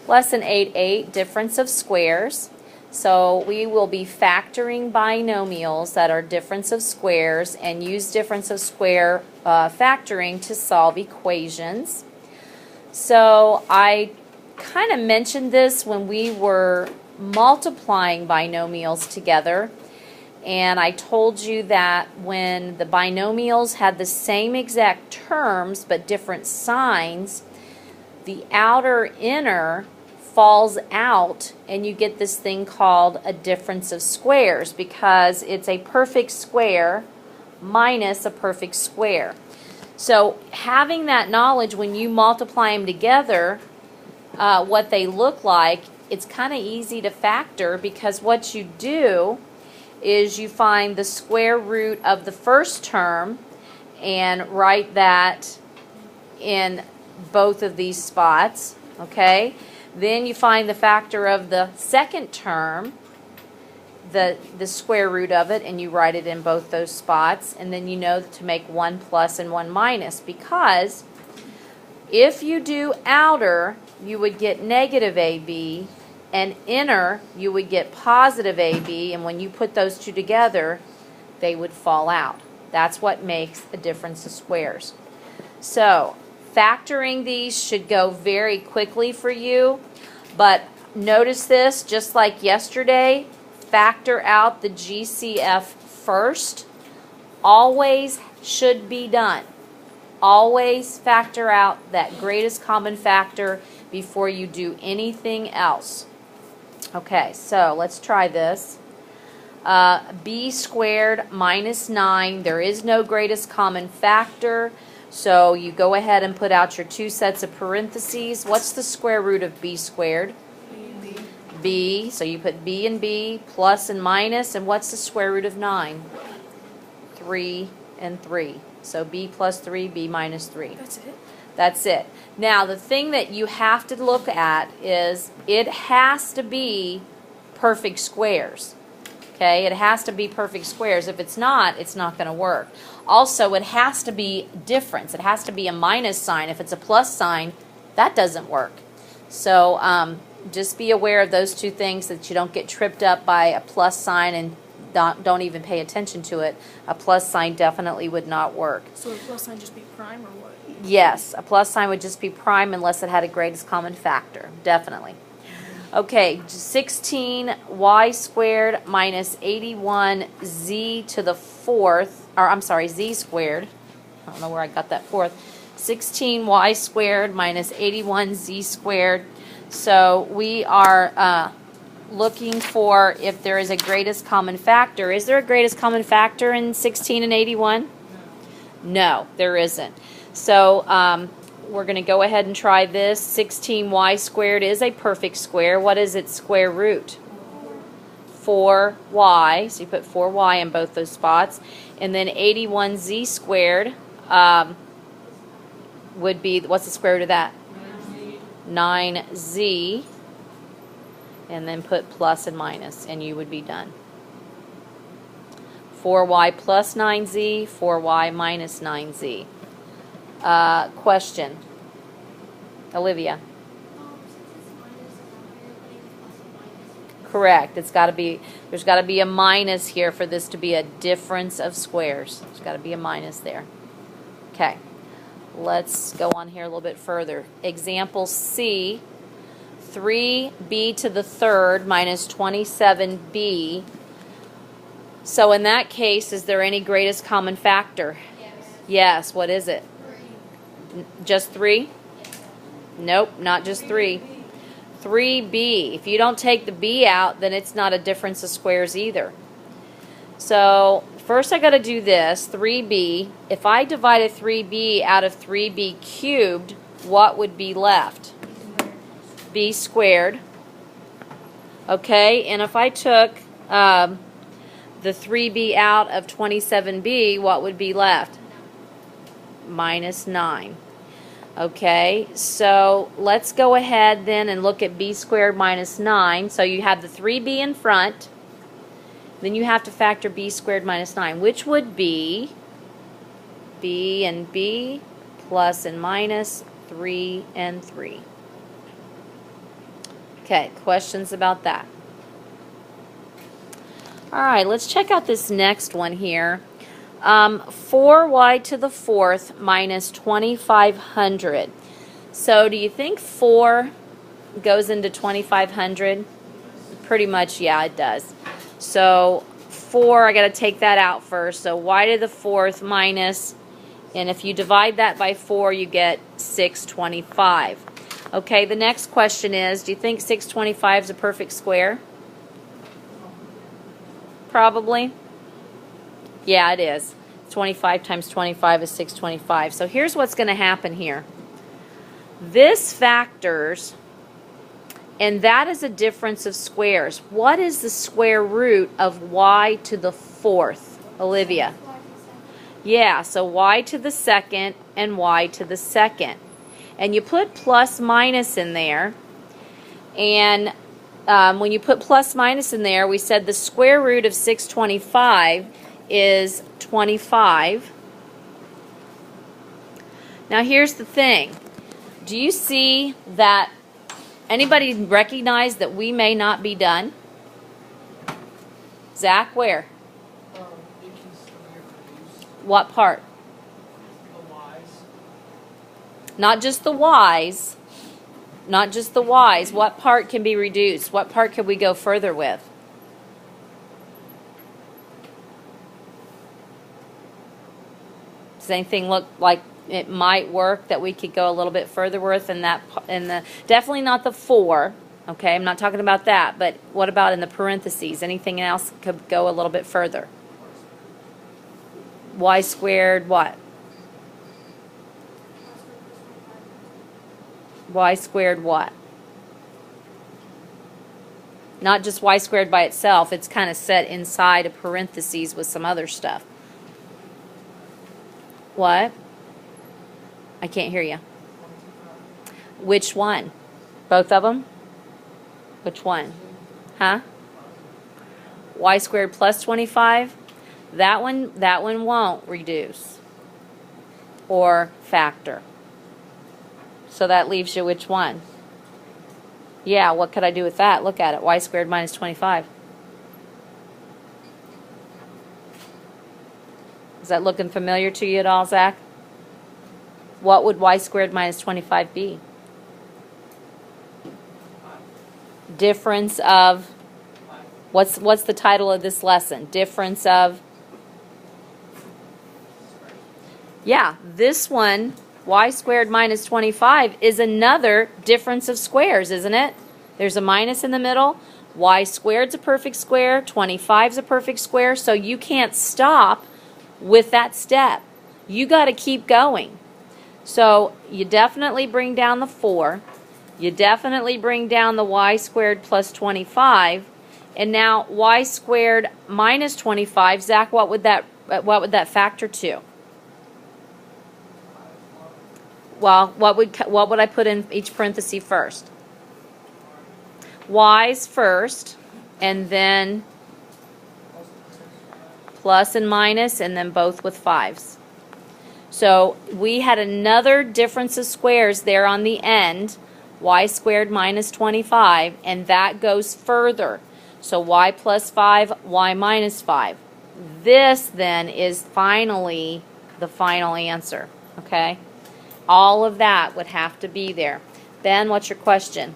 Lesson 8.8, difference of squares. So we will be factoring binomials that are difference of squares and use difference of square factoring to solve equations. So I kind of mentioned this when we were multiplying binomials together, and I told you that when the binomials had the same exact terms but different signs, the outer inner falls out and you get this thing called a difference of squares because it's a perfect square minus a perfect square. So having that knowledge when you multiply them together, what they look like, it's kind of easy to factor because what you do is you find the square root of the first term and write that in both of these spots, okay? Then you find the factor of the second term, the square root of it, and you write it in both those spots, and then you know to make 1 plus and 1 minus, because if you do outer, you would get negative AB, and inner, you would get positive AB, and when you put those two together, they would fall out. That's what makes a difference of squares. So, factoring these should go very quickly for you, but notice this, just like yesterday, factor out the GCF first. Always should be done. Always factor out that greatest common factor before you do anything else. Okay, so let's try this. B squared minus 9. There is no greatest common factor, so you go ahead and put out your two sets of parentheses. What's the square root of B squared? B. So you put B and B, plus and minus, and what's the square root of 9? 3 and 3. So B plus 3, B minus 3. That's it? That's it. Now, the thing that you have to look at is it has to be perfect squares. Okay? It has to be perfect squares. If it's not going to work. Also, it has to be difference. It has to be a minus sign. If it's a plus sign, that doesn't work. So, just be aware of those two things, that you don't get tripped up by a plus sign and don't even pay attention to it. A plus sign definitely would not work. So would a plus sign just be prime or what? Yes, a plus sign would just be prime unless it had a greatest common factor. Definitely. Okay, 16y squared minus 81z to the fourth, or I'm sorry, z squared. I don't know where I got that fourth. 16y squared minus 81z squared. So we are looking for if there is a greatest common factor. Is there a greatest common factor in 16 and 81? No, there isn't. So we're going to go ahead and try this. 16y squared is a perfect square. What is its square root? 4y. So you put 4y in both those spots. And then 81z squared would be, what's the square root of that? 9z. And then put plus and minus, and you would be done. 4y plus 9z, 4y minus 9z. Question. Olivia. Correct. It's got to be, there's got to be a minus here for this to be a difference of squares. There's got to be a minus there. Okay. Let's go on here a little bit further. Example C, 3b to the third minus 27b. So in that case, is there any greatest common factor? Yes. Yes. What is it? 3. Just 3? Yes. Nope, not just 3. 3b. If you don't take the b out, then it's not a difference of squares either. So first I got to do this, 3b. If I divided 3b out of 3b cubed, what would be left? B squared. Okay, and if I took the 3b out of 27b, what would be left? Minus 9. Okay, so let's go ahead then and look at b squared minus 9. So you have the 3b in front, then you have to factor b squared minus 9, which would be b and b plus and minus 3 and 3. Okay, questions about that? All right, let's check out this next one here. 4y to the fourth minus 2,500. So do you think 4 goes into 2,500? Pretty much, yeah, it does. So 4, I got to take that out first. So y to the fourth minus, and if you divide that by 4, you get 625. Okay, the next question is, do you think 625 is a perfect square? Probably. Yeah, it is. 25 times 25 is 625. So here's what's going to happen here. This factors, and that is a difference of squares. What is the square root of y to the fourth, Olivia? Yeah, so y to the second and y to the second. And you put plus minus in there, and when you put plus minus in there, we said the square root of 625 is 25. Now here's the thing. Do you see that anybody recognize that we may not be done? Zach, where? What part? The y's. Not just the y's. Not just the y's. What part can be reduced? What part could we go further with? Does anything look like it might work that we could go a little bit further with in that? Definitely not the 4. Okay, I'm not talking about that. But what about in the parentheses? Anything else could go a little bit further? Y squared what? Y squared what? Not just y squared by itself. It's kind of set inside a parentheses with some other stuff. What? I can't hear you. Which one? Both of them? Which one? Huh? Y squared plus 25? That one won't reduce or factor. So that leaves you which one? Yeah, what could I do with that? Look at it. Y squared minus 25. Is that looking familiar to you at all, Zach? What would y squared minus 25 be? Difference of, what's the title of this lesson? Difference of, yeah, this one, y squared minus 25, is another difference of squares, isn't it? There's a minus in the middle. Y squared's a perfect square. 25's a perfect square. So you can't stop with that step. You got to keep going. So you definitely bring down the 4. You definitely bring down the y squared plus 25. And now y squared minus 25, Zach, what would that factor to? Well, what would I put in each parenthesis first? Y's first, and then plus and minus, and then both with 5s. So we had another difference of squares there on the end, y squared minus 25, and that goes further. So y plus 5, y minus 5. This then is finally the final answer, okay? All of that would have to be there. Ben, what's your question?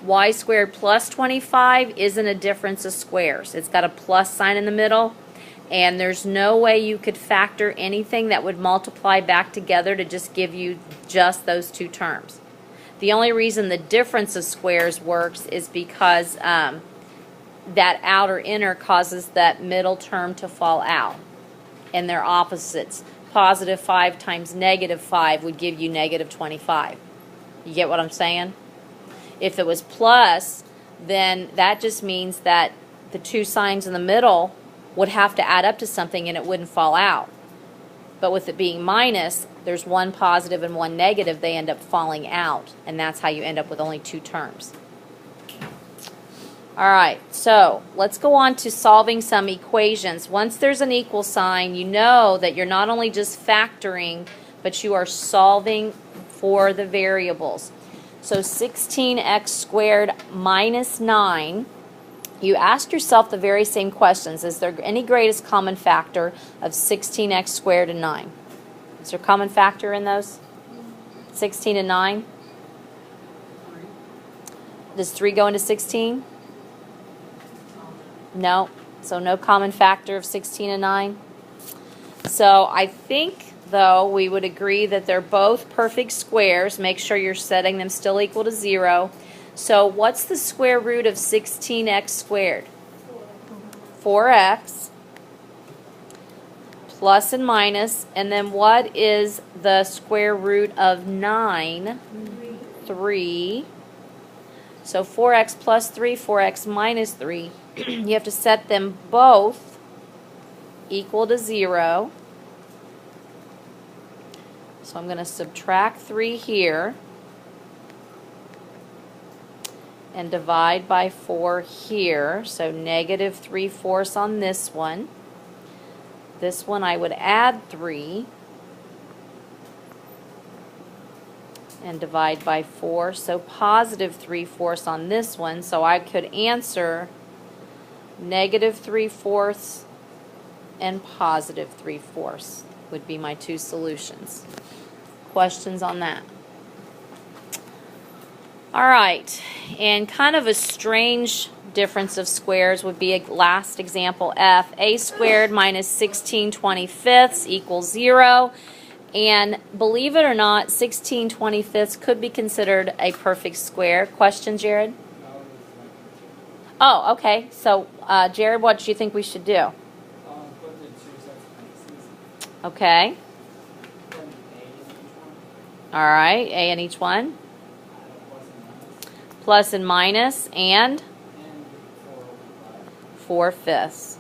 Y squared plus 25 isn't a difference of squares. It's got a plus sign in the middle, and there's no way you could factor anything that would multiply back together to just give you just those two terms. The only reason the difference of squares works is because that outer inner causes that middle term to fall out, and they're opposites. Positive 5 times negative 5 would give you negative 25. You get what I'm saying? If it was plus, then that just means that the two signs in the middle would have to add up to something and it wouldn't fall out. But with it being minus, there's one positive and one negative, they end up falling out. And that's how you end up with only two terms. All right, so let's go on to solving some equations. Once there's an equal sign, you know that you're not only just factoring, but you are solving for the variables. So 16x squared minus 9. You ask yourself the very same questions. Is there any greatest common factor of 16x squared and 9? Is there a common factor in those? 16 and 9? Does 3 go into 16? No. So no common factor of 16 and 9. So I think, though, we would agree that they're both perfect squares. Make sure you're setting them still equal to 0. So what's the square root of 16x squared? 4x. Plus and minus. And then what is the square root of 9? 3. So 4x plus 3, 4x minus 3. You have to set them both equal to 0. So I'm going to subtract 3 here and divide by 4 here. So negative 3/4 on this one. This one I would add 3 and divide by 4. So positive 3/4 on this one. So I could answer negative 3/4 and positive 3/4 would be my two solutions. Questions on that? All right, and kind of a strange difference of squares would be a last example F. A squared minus 16/25 equals 0. And believe it or not, 16/25 could be considered a perfect square. Question, Jared? Oh, okay. So, Jared, what do you think we should do? Put the two sets of pieces. Okay. Put an A in each one. All right. A in each one. Add a Plus and minus. And and 4/5.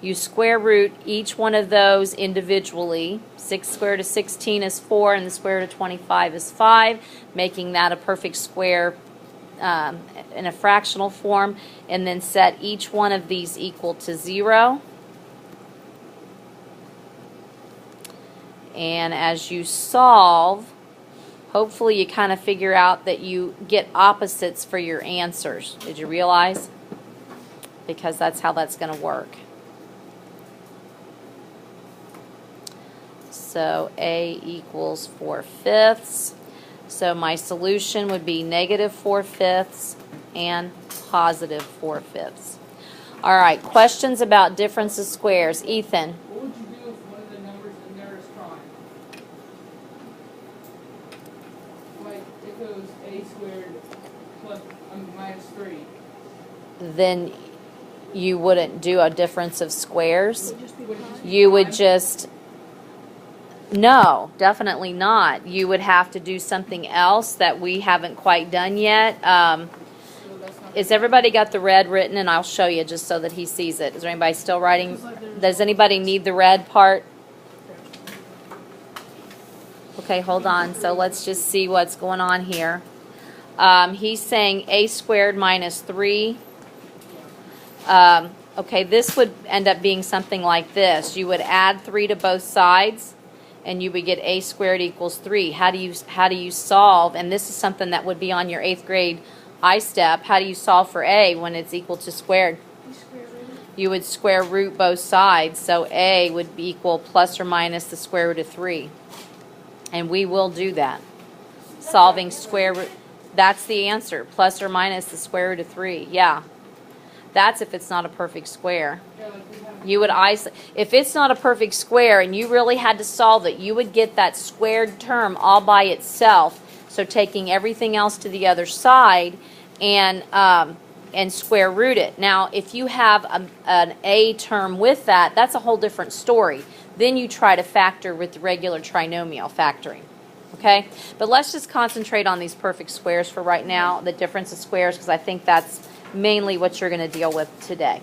You square root each one of those individually. 6 squared of 16 is 4, and the square root of 25 is 5, making that a perfect square in a fractional form, and then set each one of these equal to 0. And as you solve, hopefully you kind of figure out that you get opposites for your answers. Did you realize? Because that's how that's going to work. So A equals 4/5. So my solution would be negative 4/5 and positive 4/5. All right, questions about difference of squares. Ethan. What would you do if one of the numbers in there is prime? Like if it was A squared plus minus 3. Then you wouldn't do a difference of squares. Would it just be Would it prime? just be You would prime? just, no, definitely not. You would have to do something else that we haven't quite done yet. So that's not Is everybody got the red written? And I'll show you just so that he sees it. Is there anybody still writing? Does anybody need the red part? Okay, hold on. So let's just see what's going on here. He's saying A squared minus 3. Okay, this would end up being something like this. You would add 3 to both sides, and you would get A squared equals 3. How do you solve? And this is something that would be on your 8th grade I-step. How do you solve for A when it's equal to squared? You square root it. You would square root both sides, so A would be equal plus or minus the square root of 3. And we will do that. Solving square root, that's the answer, plus or minus the square root of 3. Yeah. That's if it's not a perfect square. Yeah, like we have You would if it's not a perfect square and you really had to solve it, you would get that squared term all by itself. So taking everything else to the other side and square root it. Now, if you have an A term with that, that's a whole different story. Then you try to factor with the regular trinomial factoring. Okay? But let's just concentrate on these perfect squares for right now, the difference of squares, because I think that's mainly what you're going to deal with today.